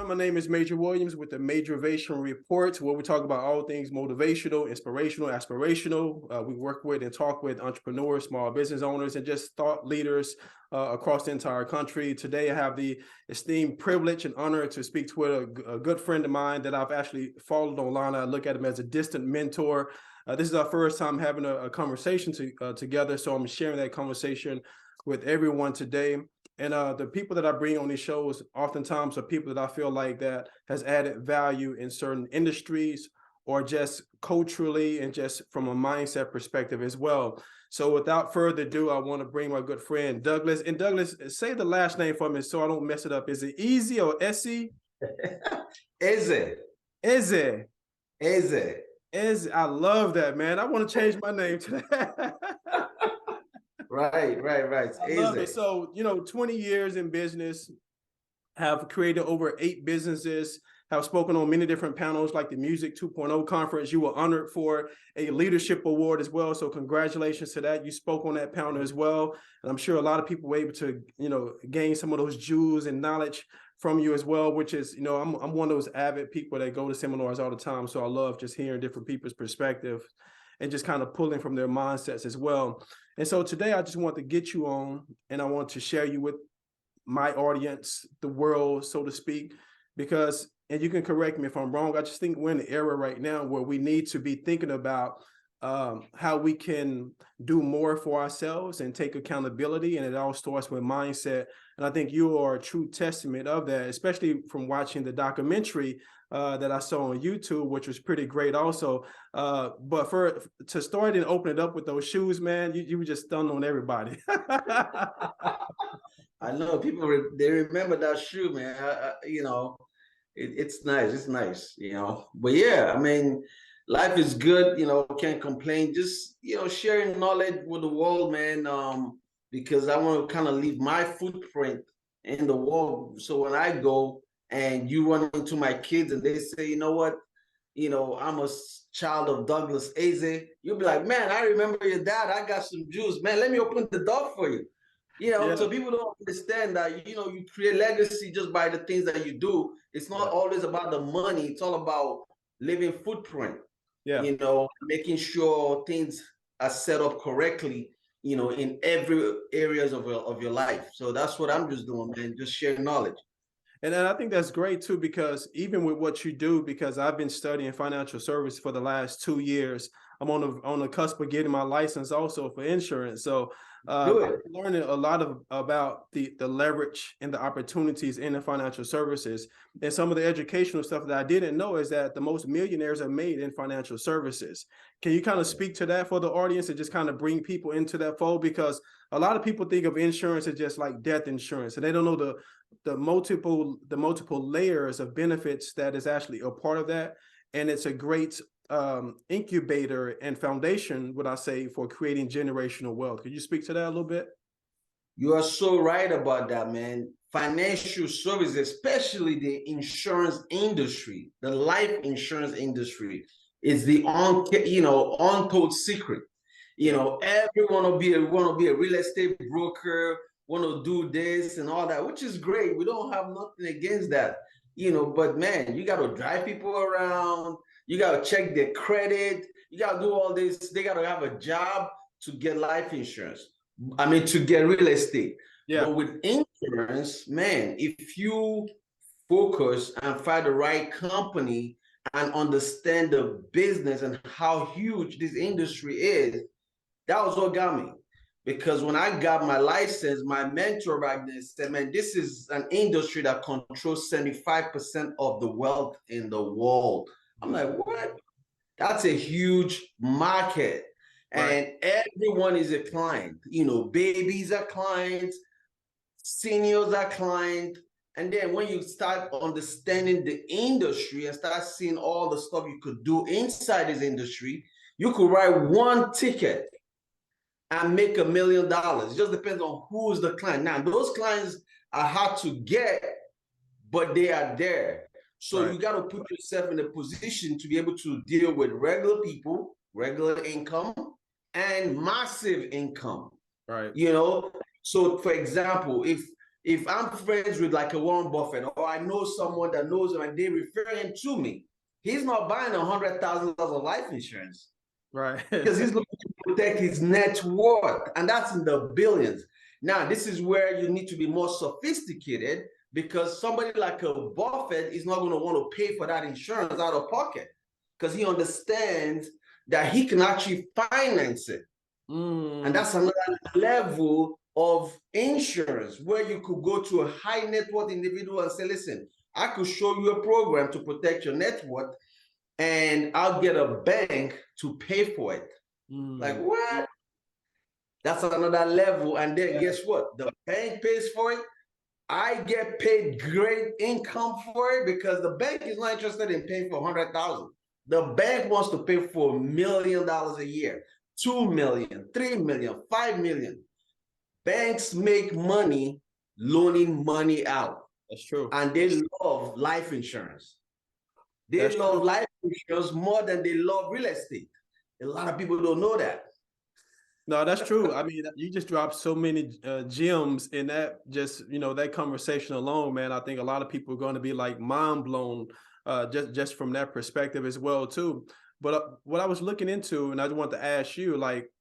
My name is Major Williams with the Majoravation Report, where we talk about all things motivational, inspirational, aspirational. We work with and talk with entrepreneurs, small business owners, and just thought leaders across the entire country. Today, I have the esteemed privilege and honor to speak to a good friend of mine that I've actually followed online. I look at him as a distant mentor. This is our first time having a conversation together, so I'm sharing that conversation with everyone today. And the people that I bring on these shows oftentimes are people that I feel like that has added value in certain industries or just culturally and just from a mindset perspective as well. So without further ado, I want to bring my good friend Douglas. And Douglas, say the last name for me so I don't mess it up. Is it Easy or Essie? Eze. Eze. Eze. Eze. I love that, man. I want to change my name to that. Right. I love it. So, 20 years in business, have created over 8 businesses, have spoken on many different panels like the Music 2.0 conference. You were honored for a leadership award as well. So congratulations to that. You spoke on that panel as well. And I'm sure a lot of people were able to, gain some of those jewels and knowledge from you as well, which is, I'm one of those avid people that go to seminars all the time. So I love just hearing different people's perspective and just kind of pulling from their mindsets as well. And so today I just want to get you on and I want to share you with my audience, the world, so to speak, because, and you can correct me if I'm wrong, I just think we're in an era right now where we need to be thinking about how we can do more for ourselves and take accountability. And it all starts with mindset. And I think you are a true testament of that, especially from watching the documentary that I saw on YouTube, which was pretty great also. But to start and open it up with those shoes, man, you were just stunned on everybody. I know people, they remember that shoe, man. It's nice. It's nice, But yeah, I mean, life is good, can't complain. Just, sharing knowledge with the world, man, because I want to kind of leave my footprint in the world. So when I go and you run into my kids and they say, you know what, I'm a child of Douglas Eze, you'll be like, man, I remember your dad. I got some juice, man. Let me open the door for you. Yeah. So people don't understand that, you create legacy just by the things that you do. It's not always about the money. It's all about living footprint. Yeah. Making sure things are set up correctly, in every areas of your life. So that's what I'm just doing, man, just sharing knowledge. And I think that's great too, because even with what you do, because I've been studying financial service for the last 2 years, I'm on the cusp of getting my license also for insurance. So I'm learning a lot about the leverage and the opportunities in the financial services. And some of the educational stuff that I didn't know is that the most millionaires are made in financial services. Can you kind of speak to that for the audience and just kind of bring people into that fold? Because a lot of people think of insurance as just like death insurance, and they don't know the multiple layers of benefits that is actually a part of that. And it's a great incubator and foundation, would I say, for creating generational wealth. Could you speak to that a little bit? You are so right about that, man. Financial services, especially the insurance industry, the life insurance industry, is the untold secret. Everyone will be a real estate broker, want to do this and all that, which is great. We don't have nothing against that, but man, you got to drive people around. You got to check their credit. You got to do all this. They got to have a job to get life insurance. I mean, to get real estate. Yeah. But with insurance, man, if you focus and find the right company and understand the business and how huge this industry is, that was what got me. Because when I got my license, my mentor back then said, man, this is an industry that controls 75% of the wealth in the world. I'm like, what? That's a huge market. Right. And everyone is a client. Babies are clients, seniors are clients. And then when you start understanding the industry and start seeing all the stuff you could do inside this industry, you could write one ticket and make $1 million. It just depends on who's the client. Now, those clients are hard to get, but they are there. So you got to put yourself in a position to be able to deal with regular people, regular income, and massive income. Right. So for example, if if I'm friends with like a Warren Buffett, or I know someone that knows him and they refer him to me, he's not buying $100,000 of life insurance. Right. Because he's looking to protect his net worth, and that's in the billions. Now, this is where you need to be more sophisticated, because somebody like a Buffett is not going to want to pay for that insurance out of pocket, because he understands that he can actually finance it. And that's another level of insurance where you could go to a high net worth individual and say, listen, I could show you a program to protect your net worth, and I'll get a bank to pay for it. Like, what? That's another level. And then guess what? The bank pays for it. I get paid great income for it, because the bank is not interested in paying for 100,000. The bank wants to pay for $1 million a year, 2 million, 3 million, 5 million. Banks make money loaning money out. That's true. And they love life insurance. They love life insurance more than they love real estate. A lot of people don't know that. No, that's true. I mean, you just dropped so many gems in that, just, that conversation alone, man. I think a lot of people are going to be like mind blown just from that perspective as well, too. But what I was looking into, and I just want to ask you, like,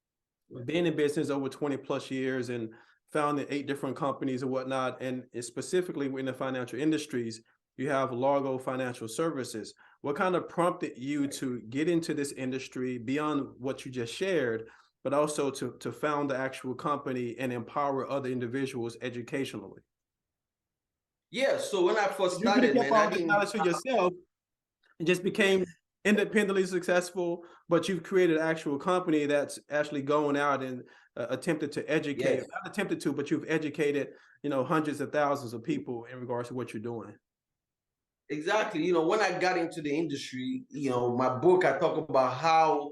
being in business over 20 plus years and founding 8 different companies and whatnot, and specifically in the financial industries, you have Largo Financial Services. What kind of prompted you to get into this industry beyond what you just shared, but also to found the actual company and empower other individuals educationally? Yeah, so when I first started, man, I didn't knowledge for yourself and just became independently successful, but you've created an actual company that's actually going out and attempted to educate, not attempted to, but you've educated, hundreds of thousands of people in regards to what you're doing. Exactly. When I got into the industry, my book, I talk about how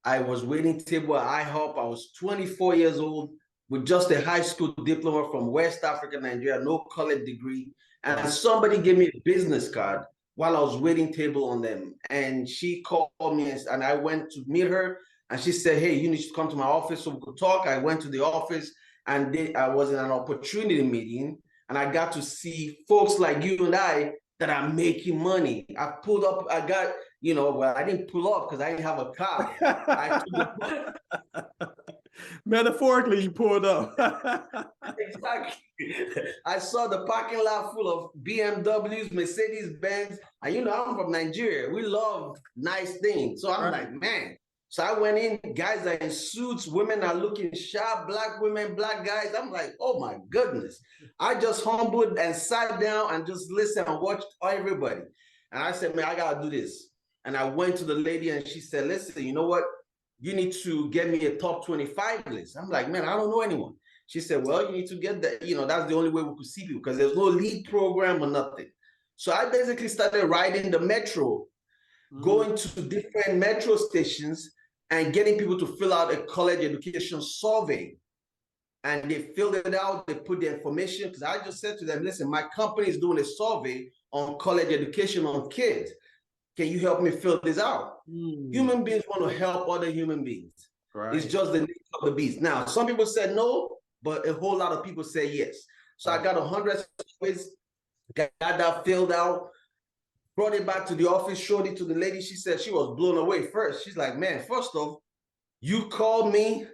I was waiting table at IHOP. I was 24 years old with just a high school diploma from West Africa, Nigeria, no college degree. And somebody gave me a business card while I was waiting table on them. And she called me and I went to meet her. And she said, hey, you need to come to my office so we could talk. I went to the office, and I was in an opportunity meeting, and I got to see folks like you and I that are making money. I pulled up, I got, well, I didn't pull up because I didn't have a car. Metaphorically, you pulled up. Exactly. I saw the parking lot full of BMWs, Mercedes-Benz. And I'm from Nigeria. We love nice things. So I'm like, man. So I went in, guys are in suits, women are looking sharp, black women, black guys. I'm like, oh my goodness. I just humbled and sat down and just listened and watched everybody. And I said, man, I gotta do this. And I went to the lady and she said, listen, you know what? You need to get me a top 25 list. I'm like, man, I don't know anyone. She said, well, you need to get that. That's the only way we could see people, because there's no lead program or nothing. So I basically started riding the metro, going to different metro stations and getting people to fill out a college education survey. And they filled it out, they put the information, because I just said to them, listen, my company is doing a survey on college education on kids. Can you help me fill this out? Human beings want to help other human beings. It's just the nature of the beast. Now, some people said no, but a whole lot of people say yes. So I got 100 surveys, got that filled out, brought it back to the office, showed it to the lady. She said she was blown away first. She's like, man, first off, you called me,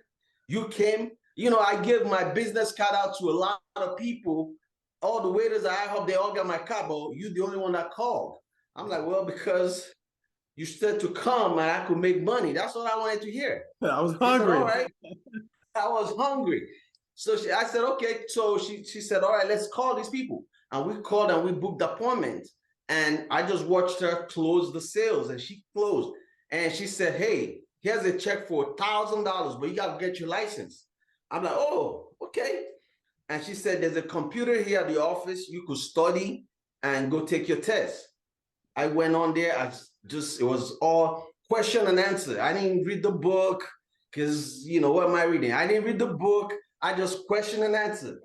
you came. I give my business card out to a lot of people. All the waiters at IHOP, they all got my card, but you the only one that called. I'm like, well, because you said to come and I could make money. That's what I wanted to hear. I was hungry. Said, all right. I was hungry. So I said, okay. So she said, all right, let's call these people. And we called and we booked appointments. And I just watched her close the sales, and she closed. And she said, hey, here's a check for $1,000, but you got to get your license. I'm like, oh, okay. And she said, there's a computer here at the office. You could study and go take your test. I went on there. It was all question and answer. I didn't read the book because, what am I reading? I didn't read the book. I just question and answer.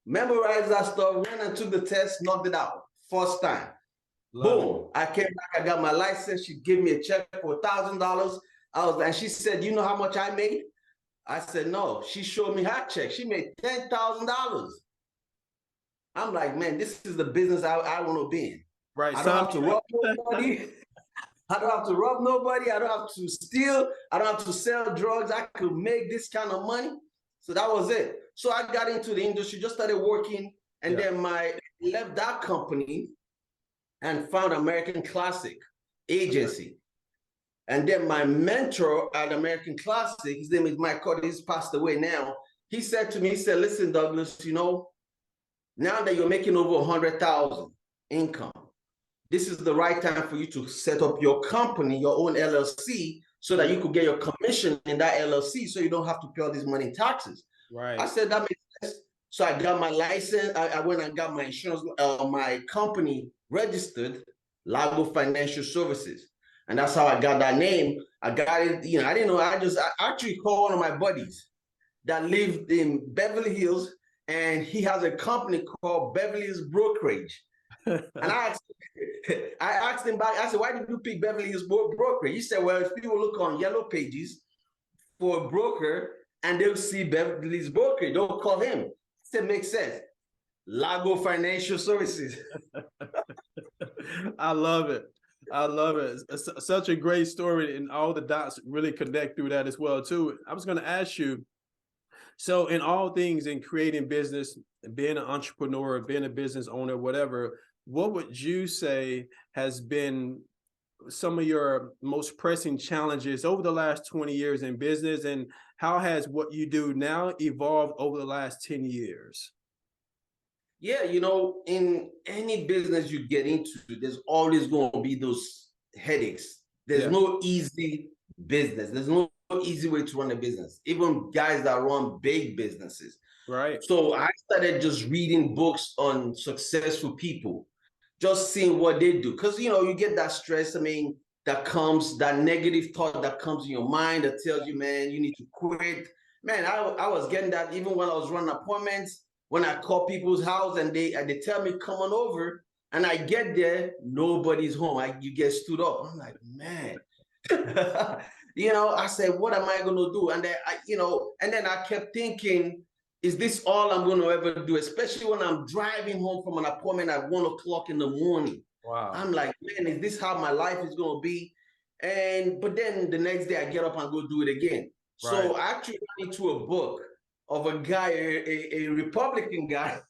Memorized that stuff, went and took the test, knocked it out. First time. Boom. I came back, I got my license. She gave me a check for $1,000. And she said, you know how much I made? I said, no. She showed me her check. She made $10,000. I'm like, man, this is the business I want to be in. Right. I don't have to rob nobody. I don't have to rob nobody. I don't have to steal. I don't have to sell drugs. I could make this kind of money. So that was it. So I got into the industry, just started working, and then I left that company and found American Classic agency. And then my mentor at American Classic, his name is Mike Cody, he's passed away now. He said to me, he said, listen, Douglas, you know, now that you're making over 100,000 income, this is the right time for you to set up your company, your own LLC, so that you could get your commission in that LLC, so you don't have to pay all this money in taxes. Right. I said, that makes sense. So I got my license. I went and got my insurance, my company registered, Lago Financial Services. And that's how I got that name. I got it, you know, I didn't know. I actually called one of my buddies that lived in Beverly Hills, and he has a company called Beverly Hills Brokerage. And I asked him back, I said, why did you pick Beverly Hills Brokerage? He said, well, if people look on Yellow Pages for a broker and they'll see Beverly Hills Brokerage, they'll call him. I said, makes sense. Lago Financial Services. I love it. I love it. It's such a great story, and all the dots really connect through that as well too. I was going to ask you, so in all things in creating business, being an entrepreneur, being a business owner, whatever, what would you say has been some of your most pressing challenges over the last 20 years in business, and how has what you do now evolved over the last 10 years? Yeah, you know, in any business you get into, there's always going to be those headaches. There's no easy business. There's no easy way to run a business, even guys that run big businesses. Right. So I started just reading books on successful people, just seeing what they do. Because, you know, you get that stress, I mean, that comes, that negative thought that comes in your mind that tells you, man, you need to quit. Man, I was getting that even when I was running appointments. When I call people's house and they tell me, come on over, and I get there, nobody's home. You get stood up. I'm like, man. You know, I said, what am I going to do? And then, and then I kept thinking, is this all I'm going to ever do? Especially when I'm driving home from an appointment at 1 o'clock in the morning. Wow. I'm like, man, is this how my life is going to be? But then the next day I get up and go do it again. Right. So I actually got into a book of a guy, a Republican guy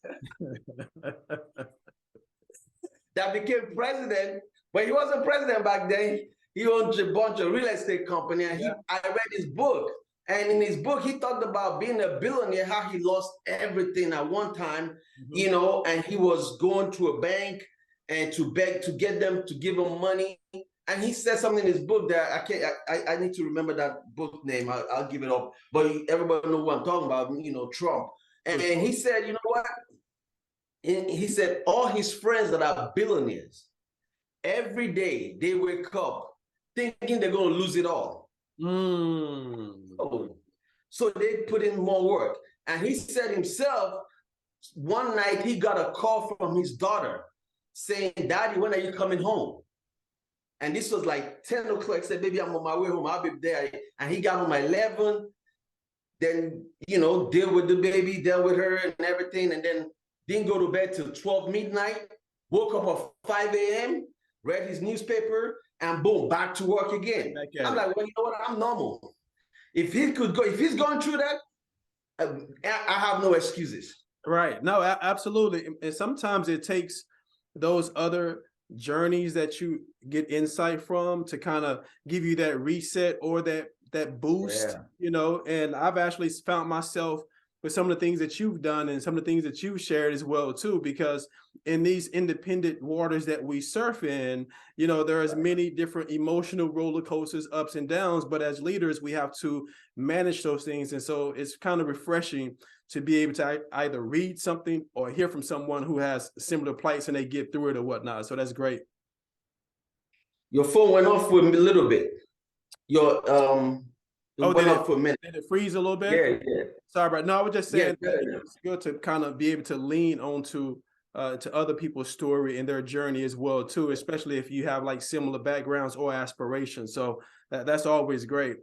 that became president, but he wasn't president back then. He owned a bunch of real estate company, and I read his book. And in his book, he talked about being a billionaire, how he lost everything at one time, you know, and he was going to a bank and to beg to get them to give him money. And he said something in his book that I need to remember that book name. I'll give it up. But everybody knows what I'm talking about, you know, Trump. And he said, you know what? He said all his friends that are billionaires, every day they wake up thinking they're going to lose it all. So they put in more work. And he said himself, one night he got a call from his daughter saying, Daddy, when are you coming home? And this was like 10 o'clock. Said, baby, I'm on my way home. I'll be there. And he got home at 11. Then, you know, deal with the baby, deal with her and everything. And then didn't go to bed till 12 midnight. Woke up at 5 a.m., read his newspaper, and boom, back to work again. I'm like, well, you know what? I'm normal. If he's going through that, I have no excuses. Right. No, absolutely. And sometimes it takes those other journeys that you get insight from to kind of give you that reset or that boost, you know. And I've actually found myself with some of the things that you've done and some of the things that you've shared as well too, because in these independent waters that we surf in, you know, there's many different emotional roller coasters, ups and downs, but as leaders, we have to manage those things. And so it's kind of refreshing to be able to either read something or hear from someone who has similar plights and they get through it or whatnot. So that's great. Your phone went off for a little bit. Went off for a minute. Did it freeze a little bit? Yeah. Sorry, but no, I was just saying it's good to kind of be able to lean onto to other people's story and their journey as well too, especially if you have like similar backgrounds or aspirations. So that's always great.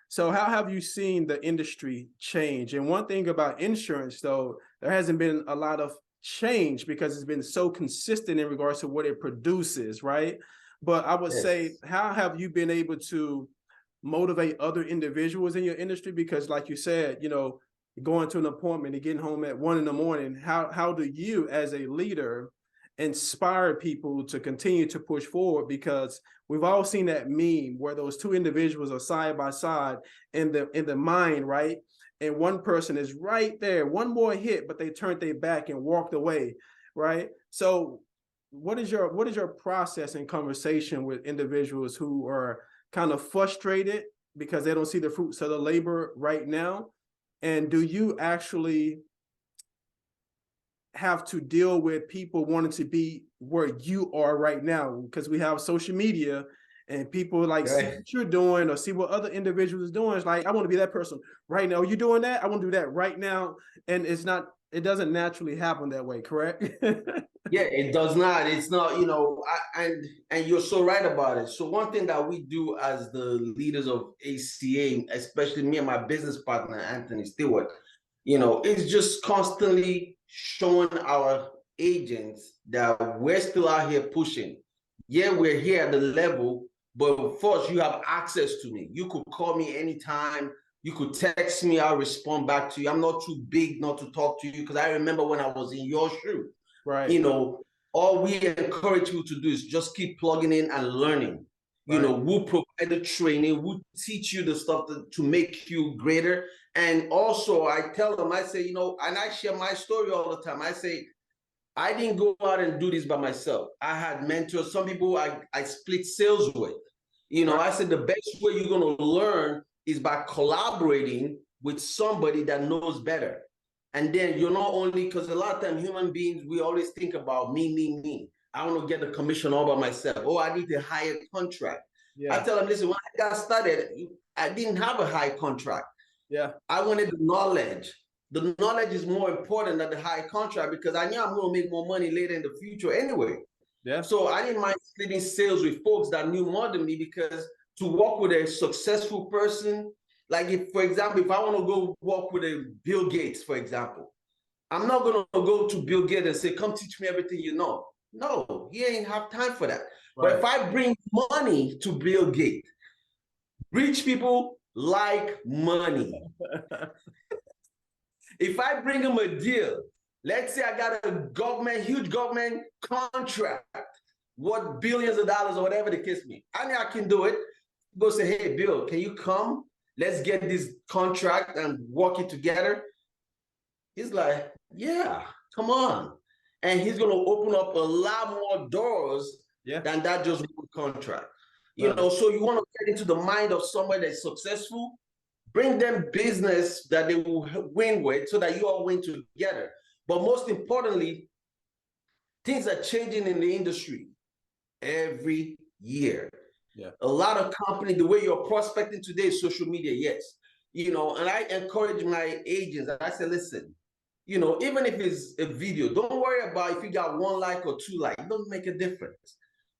So how have you seen the industry change? And one thing about insurance, though, there hasn't been a lot of change because it's been so consistent in regards to what it produces, right? But I would say, Yes. how have you been able to motivate other individuals in your industry? Because like you said, you know, going to an appointment and getting home at 1 a.m, how do you as a leader inspire people to continue to push forward? Because we've all seen that meme where those two individuals are side by side in the mind, right? And one person is right there, one more hit, but they turned their back and walked away, right? So what is your process in conversation with individuals who are kind of frustrated because they don't see the fruits of the labor right now? And do you actually have to deal with people wanting to be where you are right now? Because we have social media and people like see what you're doing or see what other individuals doing. It's like, I want to be that person right now. Are you doing that? I want to do that right now. And it doesn't naturally happen that way, correct? Yeah, it does not. It's not, and you're so right about it. So one thing that we do as the leaders of ACA, especially me and my business partner, Anthony Stewart, is just constantly showing our agents that we're still out here pushing. Yeah, we're here at the level, but first you have access to me. You could call me anytime. You could text me. I'll respond back to you. I'm not too big not to talk to you because I remember when I was in your shoe. Right. All we encourage you to do is just keep plugging in and learning. Right. We'll provide the training, we'll teach you the stuff to make you greater. And also, I tell them, I say, and I share my story all the time. I say, I didn't go out and do this by myself. I had mentors. Some people I split sales with. Right. I said the best way you're going to learn is by collaborating with somebody that knows better. And then you're not only, because a lot of times human beings, we always think about me, me, me. I want to get the commission all by myself. Oh, I need a higher contract. Yeah. I tell them, listen, when I got started, I didn't have a high contract. Yeah. I wanted the knowledge. The knowledge is more important than the high contract because I knew I'm going to make more money later in the future anyway. Yeah. So I didn't mind splitting sales with folks that knew more than me, because to work with a successful person, like if, for example, if I want to go work with a Bill Gates, for example, I'm not going to go to Bill Gates and say, come teach me everything you know. No, he ain't have time for that. Right. But if I bring money to Bill Gates, rich people like money. If I bring him a deal, let's say I got a huge government contract, what billions of dollars or whatever the case may, I mean, I can do it. Go say, hey, Bill, can you come? Let's get this contract and work it together. He's like, yeah, come on. And he's going to open up a lot more doors than that just one contract. So you want to get into the mind of somebody that's successful, bring them business that they will win with so that you all win together. But most importantly, things are changing in the industry every year. Yeah. A lot of companies, the way you're prospecting today is social media, yes. And I encourage my agents, I say, listen, even if it's a video, don't worry about if you got 1 like or 2 likes. It doesn't make a difference.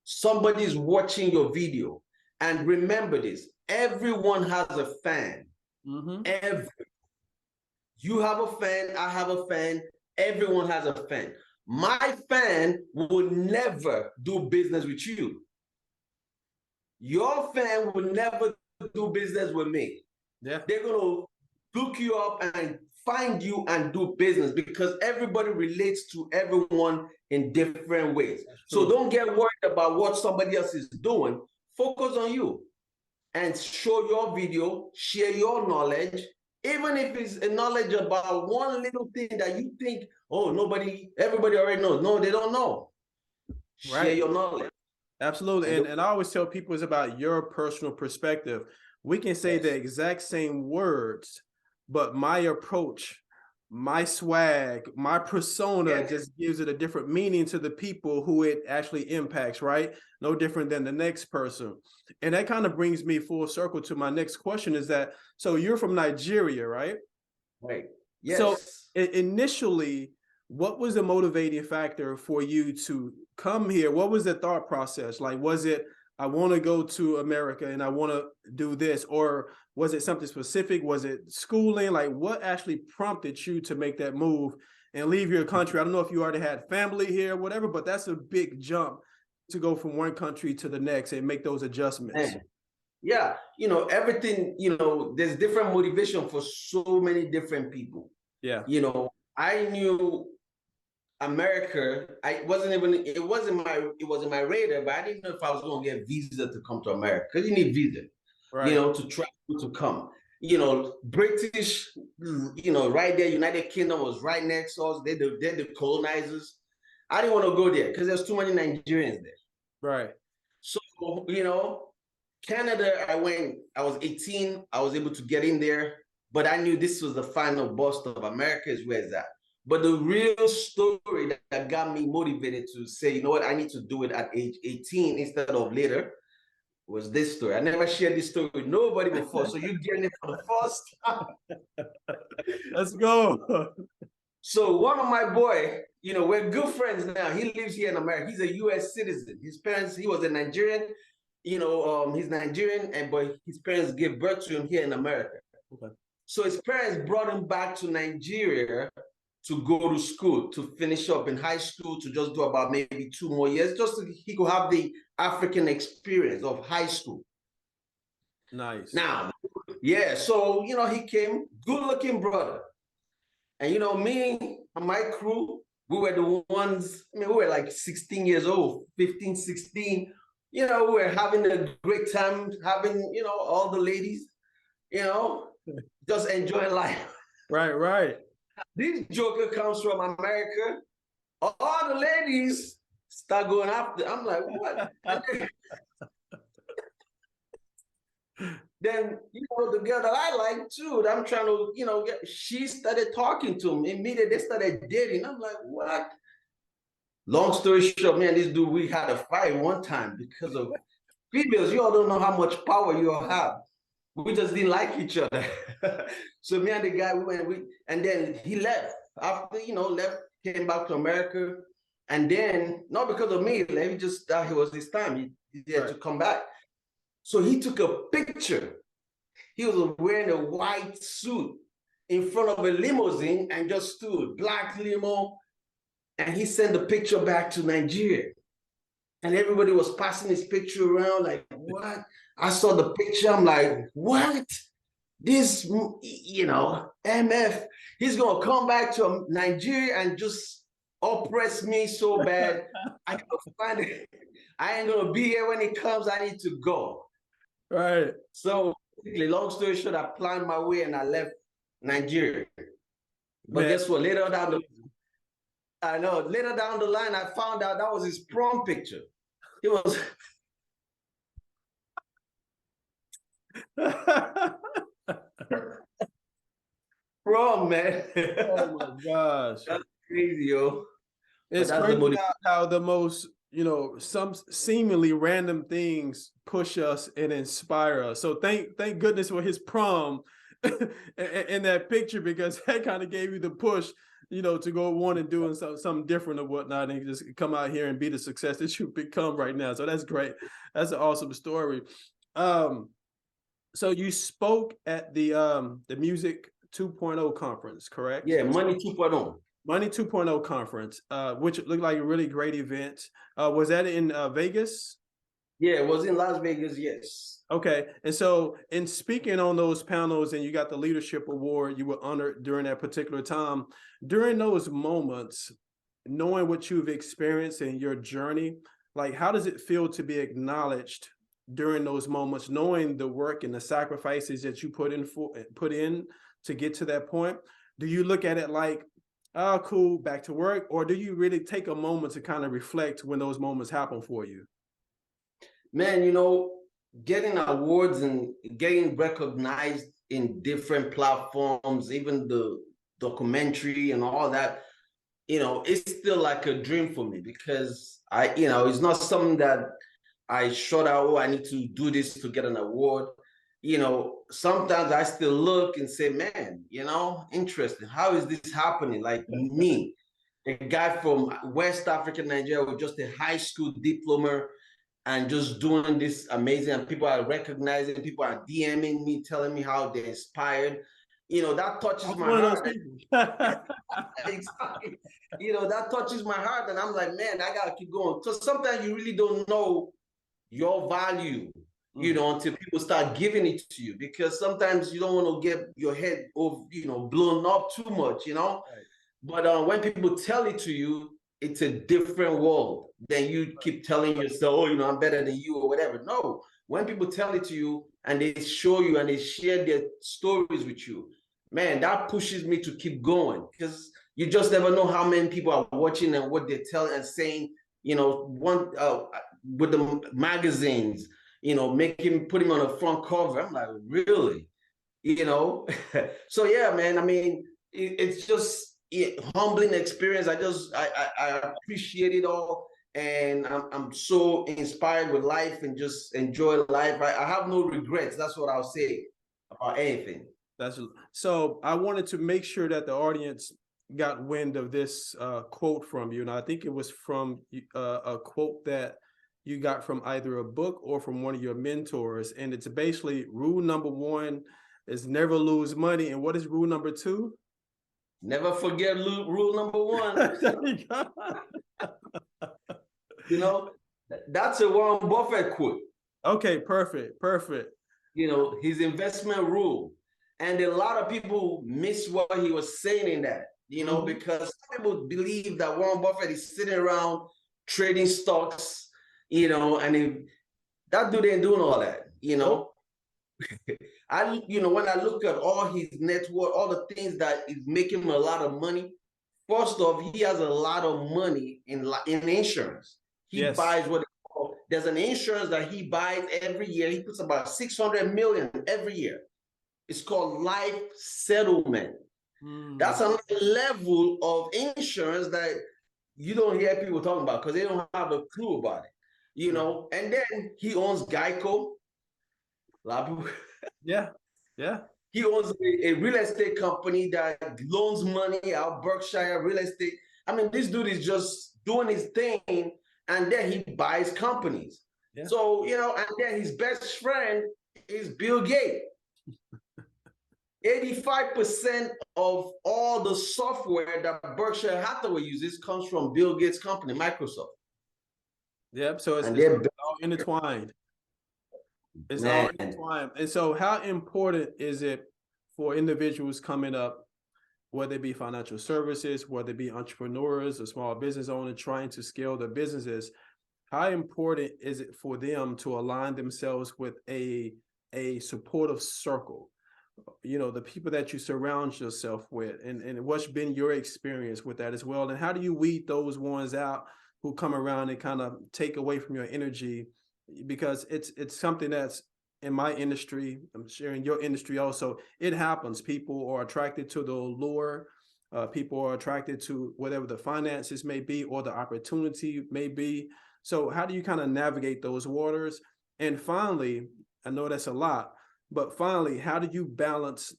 Somebody's watching your video. And remember this, everyone has a fan. Mm-hmm. You have a fan, I have a fan, everyone has a fan. My fan will never do business with you. Your fan will never do business with me. Yeah. They're going to look you up and find you and do business because everybody relates to everyone in different ways. So don't get worried about what somebody else is doing. Focus on you and show your video, share your knowledge, even if it's a knowledge about one little thing that you think, oh, everybody already knows. No, they don't know. Right. Share your knowledge. Absolutely. And I always tell people it's about your personal perspective. We can say the exact same words, but my approach, my swag, my persona just gives it a different meaning to the people who it actually impacts, right? No different than the next person. And that kind of brings me full circle to my next question is that, so you're from Nigeria, right? Right. Yes. So initially, what was the motivating factor for you to come here? What was the thought process? Like, was it I want to go to America and I want to do this? Or was it something specific? Was it schooling? Like, what actually prompted you to make that move and leave your country? I don't know if you already had family here, whatever, but that's a big jump to go from one country to the next and make those adjustments. Man. Yeah, you know, everything, you know, there's different motivation for so many different people. Yeah. You know, I knew America, it was in my radar, but I didn't know if I was gonna get visa to come to America, because you need visa, Right. you know, to travel to come. You know, British, you know, right there, United Kingdom was right next to us. They're the colonizers. I didn't want to go there because there's too many Nigerians there. Right. So, you know, Canada, I was 18, I was able to get in there, but I knew this was the final bust of America is where it's at. But the real story that got me motivated to say, you know what, I need to do it at age 18 instead of later was this story. I never shared this story with nobody before, so you're getting it for the first time. Let's go. So one of my boy, you know, we're good friends now. He lives here in America. He's a U.S. citizen. His parents, he was a Nigerian, you know, he's Nigerian, but his parents gave birth to him here in America. Okay. So his parents brought him back to Nigeria to go to school, to finish up in high school, to just do about maybe 2 more years, just so he could have the African experience of high school. Nice. Now, yeah, so, you know, he came, good-looking brother. And, you know, me and my crew, we were the ones, I mean, we were like 16 years old, 15, 16. You know, we were having a great time, having, you know, all the ladies, you know, just enjoying life. Right, right. This joker comes from America. All the ladies start going after. I'm like, what? Then, you know, the girl that I like too, that I'm trying to, you know, she started talking to me. Immediately they started dating. I'm like, what? Long story short, man, this dude, we had a fight one time because of females. You all don't know how much power you all have. We just didn't like each other. So me and the guy, and then he left. After, you know, left, came back to America. And then, not because of me, he just thought it was his time. He had to come back. So he took a picture. He was wearing a white suit in front of a limousine and just stood, black limo. And he sent the picture back to Nigeria. And everybody was passing his picture around like, what? I saw the picture. I'm like, what? This, you know, MF, he's going to come back to Nigeria and just oppress me so bad. I can't find it. I ain't going to be here when he comes. I need to go. Right. So, long story short, I planned my way and I left Nigeria. But guess what? Later down the line, I found out that was his prom picture. It was prom, man. Oh my gosh. That's crazy, yo. It's crazy how the most, you know, some seemingly random things push us and inspire us. So thank goodness for his prom in that picture, because that kind of gave you the push, you know, to go on and doing something different or whatnot, and just come out here and be the success that you've become right now. So that's great. That's an awesome story. So you spoke at the Music 2.0 conference, correct? Yeah, Money 2.0. Money 2.0 conference, which looked like a really great event. Was that in Vegas? Yeah, it was in Las Vegas, yes. Okay. And so in speaking on those panels, and you got the leadership award, you were honored during that particular time. During those moments, knowing what you've experienced in your journey, like, how does it feel to be acknowledged during those moments, knowing the work and the sacrifices that you put in to get to that point? Do you look at it like, oh, cool, back to work? Or do you really take a moment to kind of reflect when those moments happen for you? Man, you know, getting awards and getting recognized in different platforms, even the documentary and all that, you know, it's still like a dream for me, because you know, it's not something that I shot out, oh, I need to do this to get an award. You know, sometimes I still look and say, man, you know, interesting. How is this happening? Like me, a guy from West African Nigeria with just a high school diploma, and just doing this amazing, and people are recognizing, people are DMing me, telling me how they're inspired. You know, that touches I'm my one of those heart. people. Exactly. You know, that touches my heart, and I'm like, man, I gotta keep going. So sometimes you really don't know your value, you know, until people start giving it to you, because sometimes you don't want to get your head over, you know, blown up too much, you know. Right. But when people tell it to you, it's a different world than you keep telling yourself, oh, you know, I'm better than you or whatever. No, when people tell it to you and they show you and they share their stories with you, man, that pushes me to keep going, because you just never know how many people are watching and what they're telling and saying. You know, one with the magazines, you know, put him on the front cover. I'm like, really? You know? So yeah, man, I mean, it's just humbling experience. I appreciate it all, and I'm so inspired with life and just enjoy life. I have no regrets. That's what I'll say about anything. So I wanted to make sure that the audience got wind of this quote from you, and I think it was from a quote that you got from either a book or from one of your mentors, and it's basically rule number one is never lose money, and what is rule number two? Never forget rule number one. You know, that's a Warren Buffett quote. Okay, perfect. You know, his investment rule. And a lot of people miss what he was saying in that, you know, because some people believe that Warren Buffett is sitting around trading stocks, you know, and that dude ain't doing all that, you know. You know, when I look at all his net worth, all the things that is making him a lot of money, first off, he has a lot of money in insurance. He buys what there's an insurance that he buys every year. He puts about 600 million every year. It's called life settlement. That's another level of insurance that you don't hear people talking about, because they don't have a clue about it, you know. And then he owns Geico. A lot of people. Yeah. He owns a real estate company that loans money out, Berkshire Real Estate. I mean, this dude is just doing his thing, and then he buys companies. So, you know, and then his best friend is Bill Gates. 85% of all the software that Berkshire Hathaway uses comes from Bill Gates' company, Microsoft. Yep. So it's all intertwined. It's all intertwined. And so how important is it for individuals coming up, whether it be financial services, whether it be entrepreneurs or small business owners trying to scale their businesses, how important is it for them to align themselves with a supportive circle? You know, the people that you surround yourself with, and what's been your experience with that as well? And how do you weed those ones out who come around and kind of take away from your energy? Because it's something that's in my industry, I'm sure in your industry also, it happens. People are attracted to the allure. People are attracted to whatever the finances may be or the opportunity may be. So how do you kind of navigate those waters? And finally, I know that's a lot, but finally, how do you balance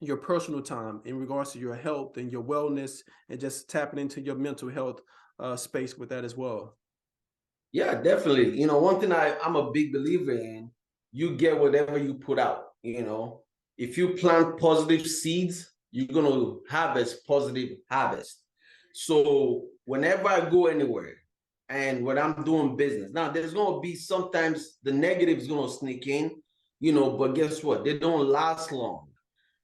your personal time in regards to your health and your wellness, and just tapping into your mental health space with that as well? Yeah, definitely. You know, one thing I'm a big believer in, you get whatever you put out. You know, if you plant positive seeds, you're going to harvest positive harvest. So whenever I go anywhere and when I'm doing business, now there's going to be sometimes the negative is going to sneak in, you know, but guess what? They don't last long.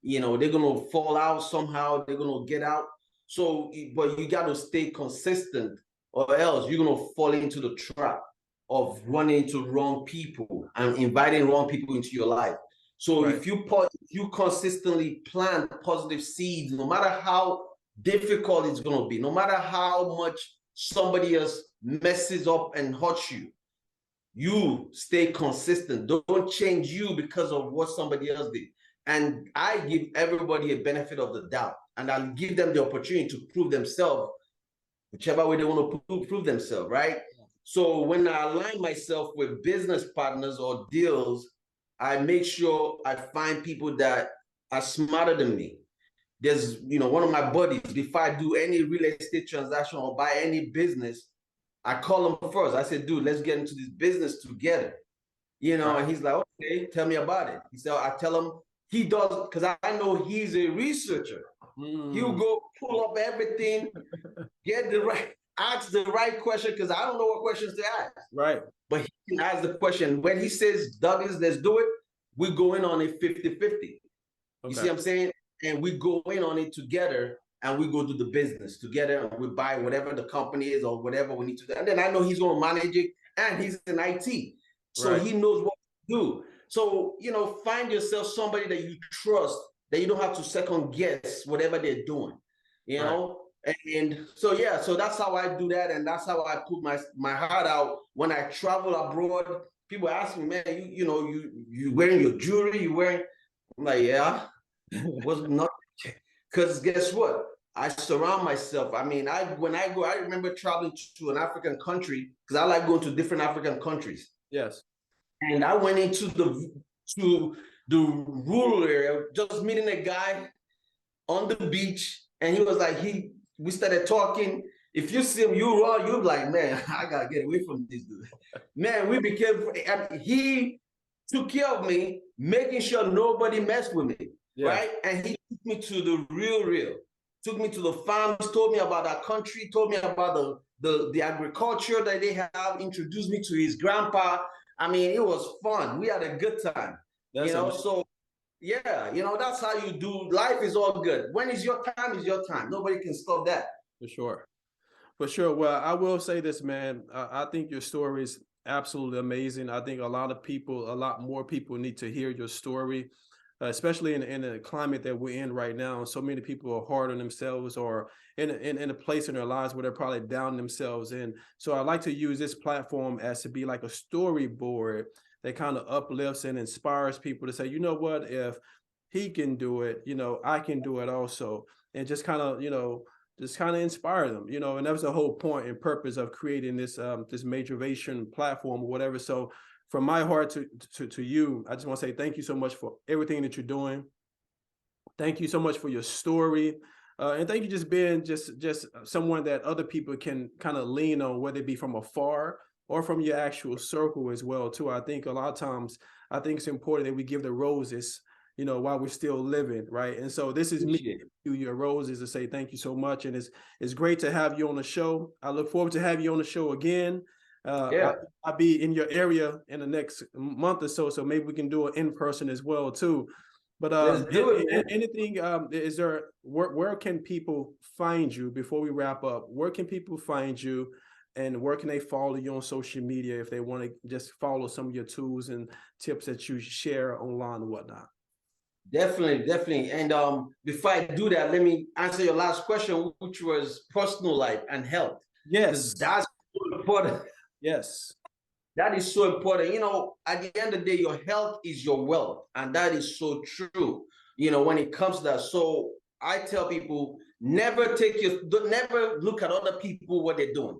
You know, they're going to fall out somehow. They're going to get out. So, but you got to stay consistent, or else you're going to fall into the trap of running into wrong people and inviting wrong people into your life. So if you consistently plant positive seeds, no matter how difficult it's going to be, no matter how much somebody else messes up and hurts you, you stay consistent. Don't change you because of what somebody else did. And I give everybody a benefit of the doubt, and I'll give them the opportunity to prove themselves, whichever way they want to prove themselves, right? So when I align myself with business partners or deals, I make sure I find people that are smarter than me. There's, you know, one of my buddies, before I do any real estate transaction or buy any business, I call him first. I said, dude, let's get into this business together. And he's like, okay, tell me about it. He said, I tell him he does, because I know he's a researcher. He'll go pull up everything, ask the right question, because I don't know what questions to ask. Right. But he can ask the question. When he says, Douglas, let's do it, we go in on it 50-50. You see what I'm saying? And we go in on it together, and we go do the business together, and we buy whatever the company is or whatever we need to do. And then I know he's going to manage it, and he's in IT. So he knows what to do. So, find yourself somebody that you trust, that you don't have to second guess whatever they're doing, And so, so that's how I do that. And that's how I put my heart out when I travel abroad. People ask me, man, you wearing your jewelry, I'm like, yeah, was not, because guess what? I surround myself. I mean, when I go, I remember traveling to an African country, because I like going to different African countries. Yes. And I went into the rural area, just meeting a guy on the beach, and he was like, we started talking. If you see him, you're like, man, I gotta get away from this dude. Man, he took care of me, making sure nobody messed with me, right? And he took me to the real. Took me to the farms, told me about our country, told me about the agriculture that they have, introduced me to his grandpa. I mean, it was fun. We had a good time. So that's how you do. Life is all good. When is your time is your time. Nobody can stop that. For sure. For sure. Well, I will say this, man. I think your story is absolutely amazing. I think a lot more people need to hear your story. Especially in the climate that we're in right now. So many people are hard on themselves, or in a place in their lives where they're probably down themselves. And so I like to use this platform as to be like a storyboard that kind of uplifts and inspires people to say, you know what, if he can do it, I can do it also. And just kind of, inspire them, and that was the whole point and purpose of creating this Majoravation platform or whatever. So from my heart to you, I just want to say thank you so much for everything that you're doing. Thank you so much for your story. And thank you just being just someone that other people can kind of lean on, whether it be from afar or from your actual circle as well, too. I think a lot of times, it's important that we give the roses, while we're still living, right? And so this is me, your roses, to say thank you so much. And it's great to have you on the show. I look forward to having you on the show again. I'll be in your area in the next month or so maybe we can do it in person as well too. But let's do it, anything, is there, where can people find you before we wrap up? Where can people find you, and where can they follow you on social media if they want to just follow some of your tools and tips that you share online and whatnot? Definitely. And before I do that, let me answer your last question, which was personal life and health. Yes, that's so important. Yes. That is so important. At the end of the day, your health is your wealth. And that is so true, when it comes to that. So I tell people, never look at other people, what they're doing.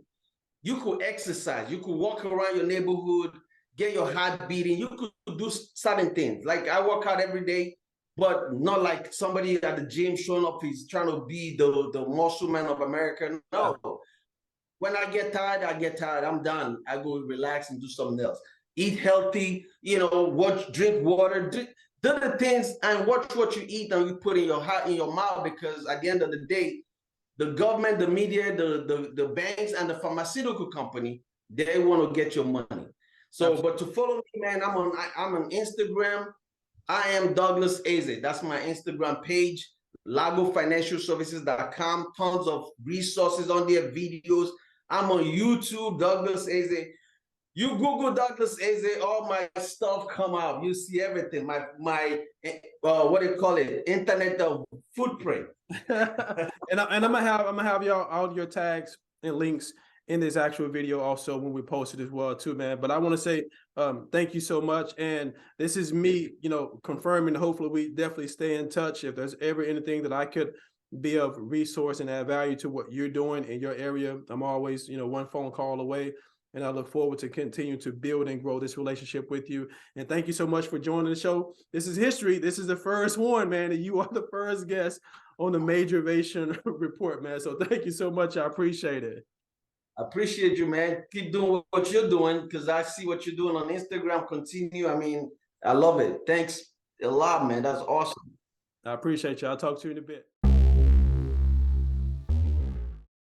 You could exercise, you could walk around your neighborhood, get your heart beating. You could do certain things. Like I work out every day, but not like somebody at the gym showing up, he's trying to be the muscle man of America. No. When I get tired, I'm done. I go relax and do something else. Eat healthy, drink water, do the things, and watch what you eat and you put in your heart, in your mouth, because at the end of the day, the government, the media, the banks, and the pharmaceutical company, they want to get your money. So, Absolutely. But to follow me, man, I'm on Instagram. I am Douglas Eze. That's my Instagram page. LagoFinancialServices.com. Tons of resources on there, videos. I'm on YouTube, Douglas Eze. You Google Douglas Eze, all my stuff come out. You see everything. My what do you call it? Internet footprint. and I'm gonna have y'all all your tags and links in this actual video also when we post it as well too, man. But I want to say thank you so much. And this is me, confirming. Hopefully we definitely stay in touch. If there's ever anything that I could be of resource and add value to what you're doing in your area, I'm always, one phone call away. And I look forward to continue to build and grow this relationship with you. And thank you so much for joining the show. This is history. This is the first one, man. And you are the first guest on the Majoravation Report, man. So thank you so much. I appreciate it. I appreciate you, man. Keep doing what you're doing because I see what you're doing on Instagram. Continue. I mean, I love it. Thanks a lot, man. That's awesome. I appreciate you. I'll talk to you in a bit.